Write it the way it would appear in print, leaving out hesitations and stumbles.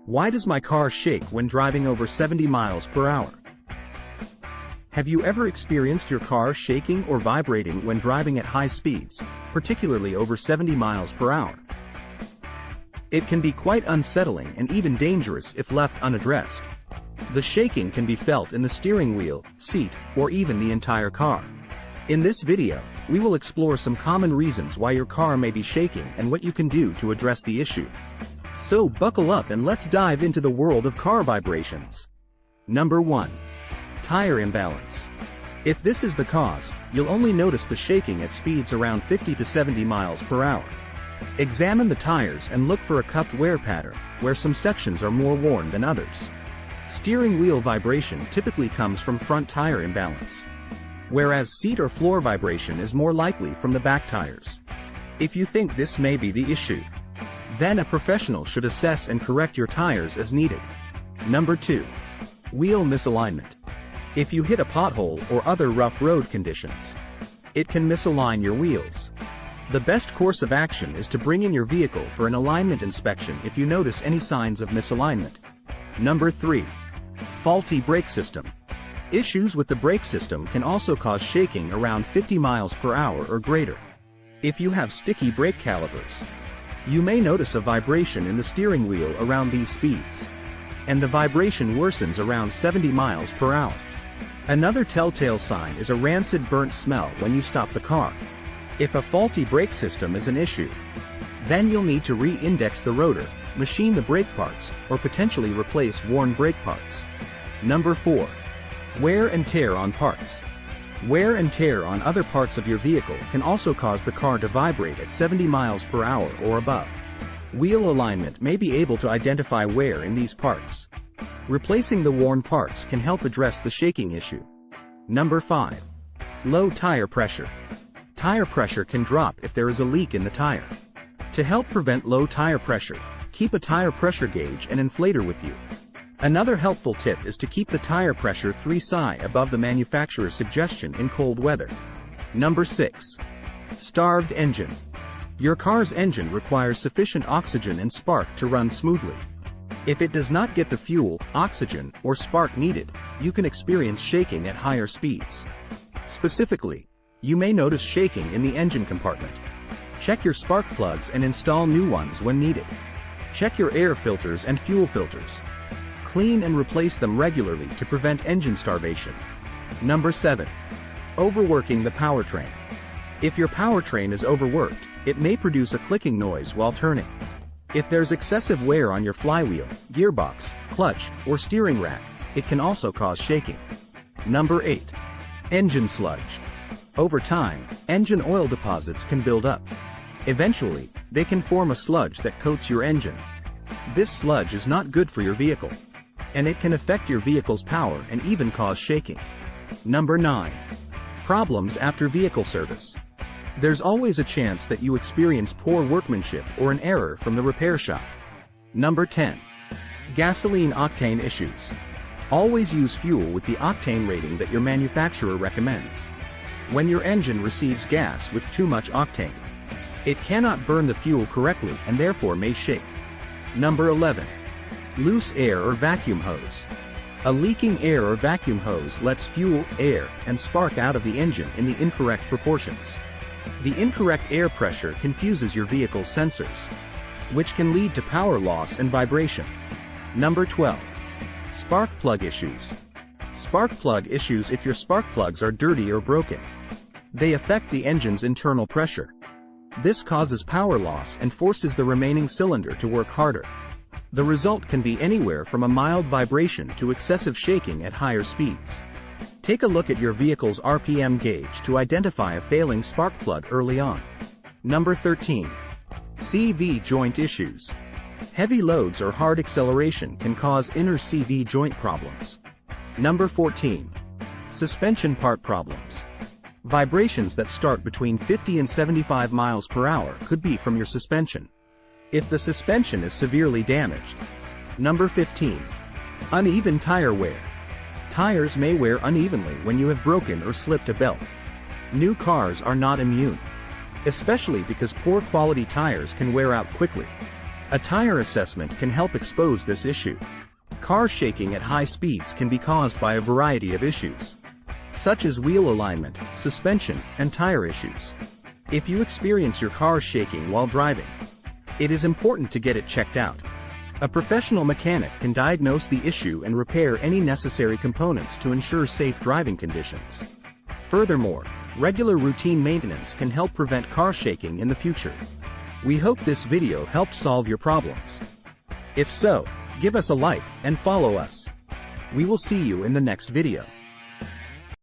Why does my car shake when driving over 70 miles per hour? Have you ever experienced your car shaking or vibrating when driving at high speeds, particularly over 70 miles per hour? It can be quite unsettling and even dangerous if left unaddressed. The shaking can be felt in the steering wheel, seat, or even the entire car. In this video, we will explore some common reasons why your car may be shaking and what you can do to address the issue. So buckle up and let's dive into the world of car vibrations. Number 1. Tire imbalance. If this is the cause, you'll only notice the shaking at speeds around 50 to 70 miles per hour. Examine the tires and look for a cupped wear pattern, where some sections are more worn than others. Steering wheel vibration typically comes from front tire imbalance, whereas seat or floor vibration is more likely from the back tires. If you think this may be the issue, then a professional should assess and correct your tires as needed. Number 2. Wheel misalignment. If you hit a pothole or other rough road conditions, it can misalign your wheels. The best course of action is to bring in your vehicle for an alignment inspection if you notice any signs of misalignment. Number 3. Faulty brake system. Issues with the brake system can also cause shaking around 50 miles per hour or greater. If you have sticky brake calipers, you may notice a vibration in the steering wheel around these speeds, and the vibration worsens around 70 miles per hour. Another telltale sign is a rancid burnt smell when you stop the car. If a faulty brake system is an issue, then you'll need to re-index the rotor, machine the brake parts, or potentially replace worn brake parts. Number 4. Wear and tear on parts. Wear and tear on other parts of your vehicle can also cause the car to vibrate at 70 miles per hour or above. Wheel alignment may be able to identify wear in these parts. Replacing the worn parts can help address the shaking issue. Number 5. Low tire pressure. Tire pressure can drop if there is a leak in the tire. To help prevent low tire pressure, keep a tire pressure gauge and inflator with you. Another helpful tip is to keep the tire pressure 3 psi above the manufacturer's suggestion in cold weather. Number 6. Starved engine. Your car's engine requires sufficient oxygen and spark to run smoothly. If it does not get the fuel, oxygen, or spark needed, you can experience shaking at higher speeds. Specifically, you may notice shaking in the engine compartment. Check your spark plugs and install new ones when needed. Check your air filters and fuel filters. Clean and replace them regularly to prevent engine starvation. Number 7. Overworking the powertrain. If your powertrain is overworked, it may produce a clicking noise while turning. If there's excessive wear on your flywheel, gearbox, clutch, or steering rack, it can also cause shaking. Number 8. Engine sludge. Over time, engine oil deposits can build up. Eventually, they can form a sludge that coats your engine. This sludge is not good for your vehicle, and it can affect your vehicle's power and even cause shaking. Number 9. Problems after vehicle service. There's always a chance that you experience poor workmanship or an error from the repair shop. Number 10. Gasoline octane issues. Always use fuel with the octane rating that your manufacturer recommends. When your engine receives gas with too much octane, it cannot burn the fuel correctly and therefore may shake. Number 11. Loose air or vacuum hose. A leaking air or vacuum hose lets fuel, air, and spark out of the engine in the incorrect proportions. The incorrect air pressure confuses your vehicle's sensors, which can lead to power loss and vibration. Number 12. Spark plug issues. Spark plug issues. If your spark plugs are dirty or broken, they affect the engine's internal pressure. This causes power loss and forces the remaining cylinder to work harder. The result can be anywhere from a mild vibration to excessive shaking at higher speeds. Take a look at your vehicle's RPM gauge to identify a failing spark plug early on. Number 13. CV joint issues. Heavy loads or hard acceleration can cause inner CV joint problems. Number 14. Suspension part problems. Vibrations that start between 50 and 75 miles per hour could be from your suspension, if the suspension is severely damaged. Number 15. Uneven tire wear. Tires may wear unevenly when you have broken or slipped a belt. New cars are not immune, especially because poor quality tires can wear out quickly. A tire assessment can help expose this issue. Car shaking at high speeds can be caused by a variety of issues, such as wheel alignment, suspension, and tire issues. If you experience your car shaking while driving, it is important to get it checked out. A professional mechanic can diagnose the issue and repair any necessary components to ensure safe driving conditions. Furthermore, regular routine maintenance can help prevent car shaking in the future. We hope this video helped solve your problems. If so, give us a like and follow us. We will see you in the next video.